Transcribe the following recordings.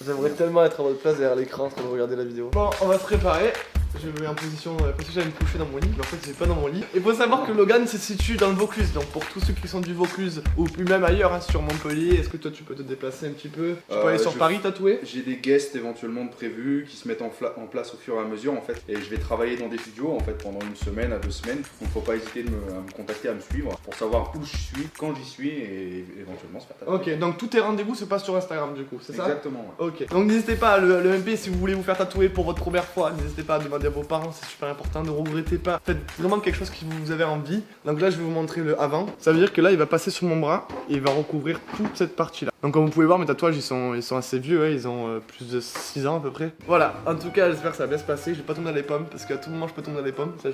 J'aimerais tellement être à votre place derrière l'écran en train de regarder la vidéo. Bon, on va se préparer. Je me mets en position parce que j'allais me coucher dans mon lit, mais en fait c'est pas dans mon lit. Il faut savoir que Logan se situe dans le Vaucluse, donc pour tous ceux qui sont du Vaucluse ou plus même ailleurs, hein, sur Montpellier, est-ce que toi tu peux te déplacer un petit peu? Tu peux aller sur Paris tatouer? J'ai des guests éventuellement de prévus qui se mettent en place au fur et à mesure en fait, et je vais travailler dans des studios en fait pendant une semaine à 2 semaines. Donc faut pas hésiter à me contacter, à me suivre pour savoir où je suis, quand j'y suis et éventuellement se faire tatouer. Ok, donc tous tes rendez-vous se passent sur Instagram du coup, c'est ça? Exactement. Ouais. Ok, donc n'hésitez pas, le MP, si vous voulez vous faire tatouer pour votre première fois, n'hésitez pas à demander à vos parents, c'est super important, ne regrettez pas, faites vraiment quelque chose que vous avez envie. Donc là je vais vous montrer le avant, ça veut dire que là il va passer sur mon bras et il va recouvrir toute cette partie là. Donc comme vous pouvez voir mes tatouages ils sont assez vieux, hein, ils ont plus de 6 ans à peu près. Voilà, en tout cas j'espère que ça va bien se passer, je vais pas tomber dans les pommes parce qu'à tout moment je peux tomber dans les pommes, ça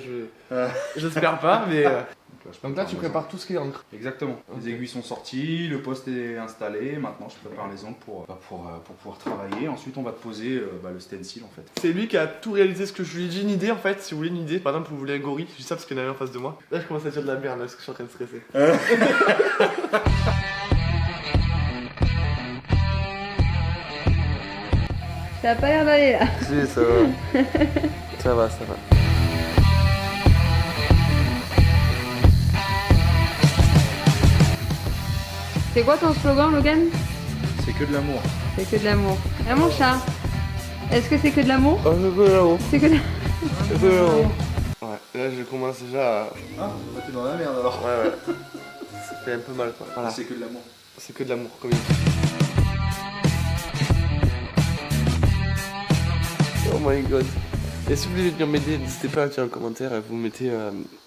j'espère pas mais... Donc là tu prépares tout ce qui est encre. Exactement. Les aiguilles sont sorties, le poste est installé, maintenant je prépare les ongles pour pouvoir travailler. Ensuite on va poser le stencil en fait. C'est lui qui a tout réalisé ce que je lui ai dit, une idée en fait, si vous voulez une idée, par exemple vous voulez un gorille, je dis ça parce qu'il y en a un en face de moi. Là je commence à dire de la merde là, parce que je suis en train de stresser. Ça a pas l'air d'aller là. Si ça va. Ça va, ça va. C'est quoi ton slogan, Logan? C'est que de l'amour. C'est que de l'amour. Ah mon chat, est-ce que c'est que de l'amour? Oh, c'est que là-haut. C'est que de... C'est que là-haut. Ouais, là je commence déjà à... Ah, t'es dans la merde alors. Ouais. Ça fait un peu mal quoi. Voilà. C'est que de l'amour. C'est que de l'amour, comme il dit. Oh my god. Et si vous voulez venir m'aider, n'hésitez pas à mettre un commentaire, vous mettez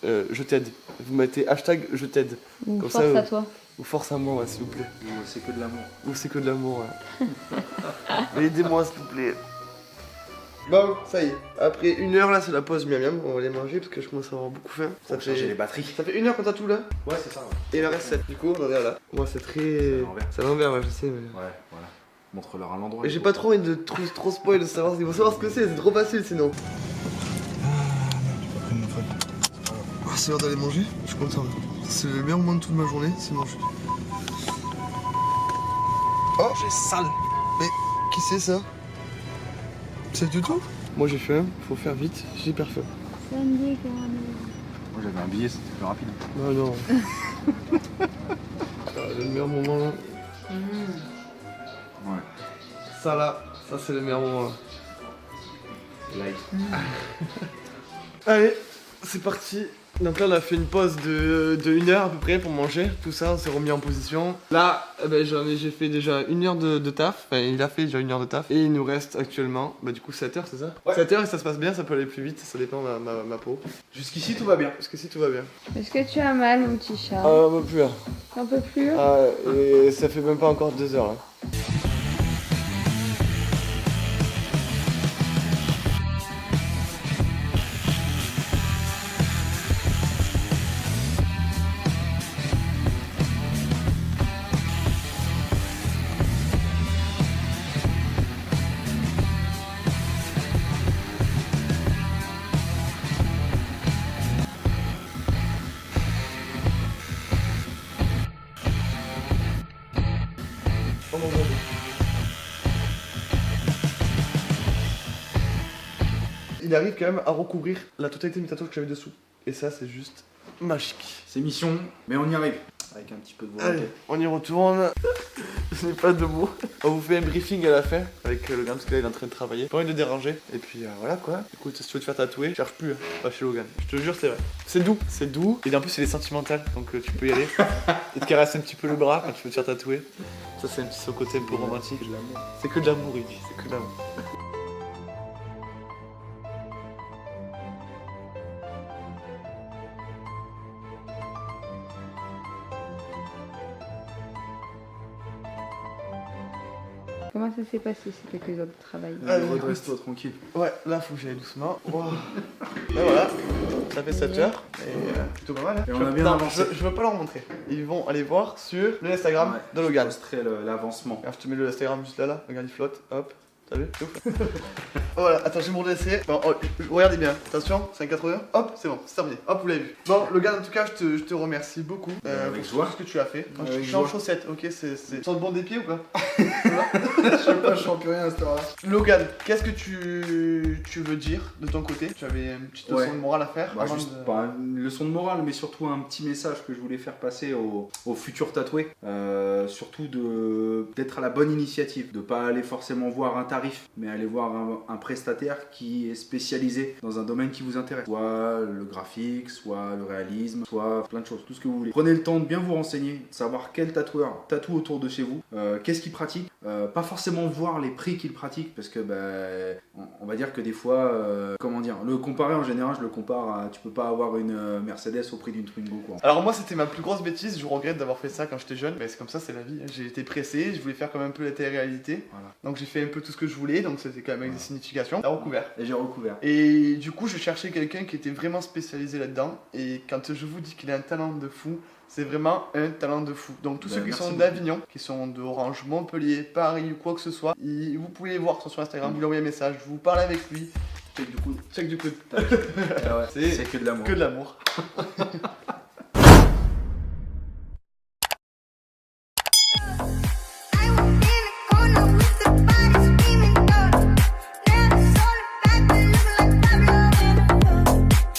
je t'aide. Vous mettez hashtag je t'aide. Une Comme force ça, à toi. Ou force à moi, s'il vous plaît. C'est que de l'amour. Ou c'est que de l'amour, ouais. Mais aidez-moi, s'il vous plaît. Bon, ça y est. Après 1 heure, là, c'est la pause miam miam. On va les manger parce que je commence à avoir beaucoup faim. Ça fait changer les batteries. Ça fait 1 heure qu'on t'a tout là? Ouais, c'est ça. Ouais. Et il en reste 7. Du coup, on en est là. Moi, c'est très. C'est à l'envers, ouais, je sais. Mais... Ouais, voilà. Montre-leur à l'endroit. Et j'ai pas trop envie de trop spoil, de savoir ce qu'ils vont savoir ce que c'est trop facile sinon. Ah, c'est l'heure d'aller manger, je suis content. C'est le meilleur moment de toute ma journée, c'est manger. Oh, j'ai sale. Mais qui c'est ça? C'est du tout? Moi j'ai faim, faut faire vite, j'ai hyper faim. Sandy caramel. Moi j'avais un billet, c'était plus rapide. Non, non. C'est le meilleur moment là. Ouais. Ça là, ça c'est le meilleur moment là. Like. Allez, c'est parti. Donc là on a fait une pause de 1 heure à peu près pour manger, tout ça, on s'est remis en position. Là, j'ai fait déjà 1 heure de taf, enfin il a fait déjà 1 heure de taf. Et il nous reste actuellement, du coup 7 heures c'est ça? Ouais. 7 heures et ça se passe bien, ça peut aller plus vite, ça dépend de ma peau. Jusqu'ici tout va bien. Jusqu'ici tout va bien. Est-ce que tu as mal, mon petit chat? Un peu plus là. Un peu plus? Et ça fait même pas encore 2 heures là. Oh mon god. Il arrive quand même à recouvrir la totalité de mes tatouages que j'avais dessous. Et ça c'est juste magique. C'est mission, mais on y arrive. Avec un petit peu de volonté. Allez, on y retourne. Je n'ai pas de mots. On vous fait un briefing à la fin avec Logan parce que là il est en train de travailler. Pas envie de le déranger. Et puis voilà quoi. Écoute, si tu veux te faire tatouer, cherche plus, hein. Pas chez Logan. Je te jure, c'est vrai. C'est doux. Et en plus, il est sentimental. Donc tu peux y aller. Il te caresse un petit peu le bras quand tu veux te faire tatouer. Ça, c'est un petit son côté un peu romantique. C'est que de l'amour, il dit. C'est que de l'amour. Comment ça s'est passé ces quelques heures de travail? Allez, redresse-toi tranquille. Ouais, là faut que j'aille doucement. Wow. Et voilà, ça fait 7 heures. Et plutôt pas mal. Hein. Et on a bien avancé. Je veux pas leur montrer. Ils vont aller voir sur le Instagram de Logan. Je posterai l'avancement. Alors, je te mets le Instagram juste là. Regarde, il flotte. Hop. T'as vu? C'est ouf. Voilà, attends, je vais me redresser. Bon, oh, regardez bien, attention, c'est un 80. Hop, c'est bon, c'est terminé. Hop, vous l'avez vu. Bon, Logan, en tout cas, je te remercie beaucoup avec pour joie. tout ce que tu as fait. Je Avec suis en joie. chaussettes, ok, c'est. Sur le bon des pieds ou pas? Je sais pas, je sens plus rien à cette heure-là. Logan, qu'est-ce que tu veux dire de ton côté? Tu avais une petite leçon Ouais. de morale à faire Bah, avant juste de- pas une leçon de morale, mais surtout un petit message que je voulais faire passer aux futurs tatoués. Surtout d'être à la bonne initiative, de pas aller forcément voir un tarif, mais aller voir un prestataire qui est spécialisé dans un domaine qui vous intéresse. Soit le graphique, soit le réalisme, soit plein de choses, tout ce que vous voulez. Prenez le temps de bien vous renseigner, de savoir quel tatoueur tatoue autour de chez vous, qu'est-ce qu'il pratique. Pas forcément voir les prix qu'il pratique, parce que on va dire que des fois, comment dire, le comparer en général, je le compare à, tu peux pas avoir une Mercedes au prix d'une Twingo quoi. Alors moi c'était ma plus grosse bêtise, je regrette d'avoir fait ça quand j'étais jeune, mais c'est comme ça, c'est la vie, hein. J'ai été pressé, je voulais faire comme un peu la télé-réalité, Voilà. donc j'ai fait un peu tout ce que je voulais, donc c'était quand même avec des significations. T'as recouvert. Et j'ai recouvert. Et du coup je cherchais quelqu'un qui était vraiment spécialisé là-dedans, et quand je vous dis qu'il a un talent de fou, c'est vraiment un talent de fou. Donc tous Ben, ceux qui merci sont beaucoup. d'Avignon, qui sont d'Orange, Montpellier, Paris ou quoi que ce soit, vous pouvez les voir sur Instagram, vous lui envoyez un message, vous parlez avec lui, Check du coup. check du coup, Ah ouais. C'est- C'est que de l'amour. que de l'amour.